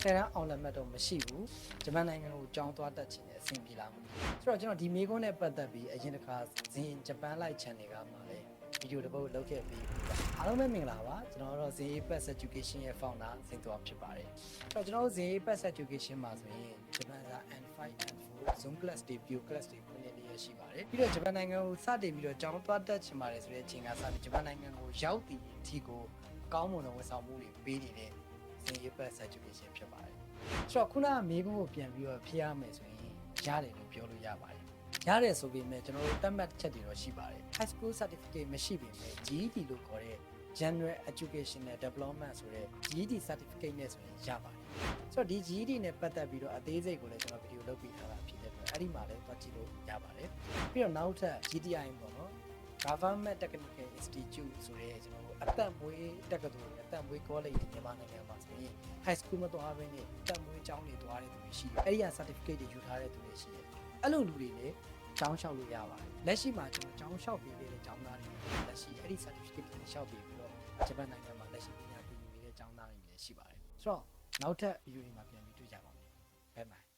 ဆယ်တန်းအောင်လက်မှတ်တော့မရှိဘူးဂျပန်နိုင်ငံကိုကြောင်းသွားတက်ချင်တဲ့အဆင်ပြေလာမှုဆိုတော့ကျွန်တော်ဒီမေကွန်းနဲ့ပတ်သက်ပြီးအရင်တစ်ခါဇင်ဂျပန်လိုက် channel ကမှာလေဗီဒီယိုတစ်ပုဒ်လုပ်ခဲ့ပြီးအားလုံးပဲမင်္ဂလာပါကျွန်တော်တို့ဇင် Apex Education ရဲ့ founder ဇင်သွားဖြစ်ပါတယ်အဲ့တော့ကျွန်တော်တို့ဇင် Apex Education မှာဆိုရင်ဂျပန်စာ N5 N4 Zoom class တွေ Bio class တွေခုနှစ်ရရှိပါတယ်ပြီးတော့ဂျပန်နိုင်ငံကိုစတင်ပြီးတော့ကြောင်းသွားတက်ချင်ပါတယ်ဆိုတဲ့အချိန်ကစပြီးဂျပန်နိုင်ငံကိုရောက်တည်အထိကိုအကောင်းမွန်တဲ့ဝန်ဆောင်မှုတွေပေးနေတဲ့ဇင် Apex Education ဖြစ်ပါတယ်ဆိုတော့ခုနကမေးခွန်းကိုပြန်ပြီးတော့ဖြေရမယ်ဆိုရင်ရတယ်လို့ပြောလို့ရပါတယ်ရတယ်ဆိုပေမဲ့ကျွန်တော်တို့တတ်မှတ်ချက်တွေတော့ရှိပါတယ် High School Certificate မရှိပေမဲ့ GED လို့ခေါ်တဲ့ General Educational Development ဆိုတဲ့ GED Certificate နဲ့ဆိုရင်ရပါတယ်ဆိုတော့ဒီ GED နဲ့ပတ်သက်ပြီးတော့အသေးစိတ်ကိုလည်းကျွန်တော်ဗီဒီယိုလုပ်ပြီးထားတာဖြစ်တဲ့အတွက်အဲ့ဒီမှာလည်းသွားကြည့်လို့ရပါတယ်ပြီးတော့နောက်ထပ် GTI ပေါ့နော် Government Technical Institute ဆိုတဲ့ကျွန်တော်တို့အသက်မွေးတက္ကသိုလ်အသက်မွေး college တွေမြန်မာနိုင်ငံမှာဆိုရင် high school မသွားဘဲနဲ့အသက်မွေးကျောင်းတွေသွားတဲ့သူတွေရှိတယ်အဲ့ဒီက certificate တွေယူထားတဲ့သူတွေရှိတယ်အဲ့လိုလူတွေလည်းကျောင်းလျှောက်လို့ရပါတယ်လက်ရှိမှာကျွန်တော်ကျောင်းလျှောက်ပေးတဲ့ကျောင်းသားတွေလက်ရှိအဲ့ဒီ certificate တွေလျှောက်ပေးပြီးတော့ဂျပန်နိုင်ငံမှာလက်ရှိပညာသင်ယူနေတဲ့ကျောင်းသားတွေလည်းရှိပါတယ်ဆိုတော့နောက်ထပ်ဗီဒီယိုတွေမှာပြန်ပြီးတွေ့ကြပါမယ်ဘယ်မှာ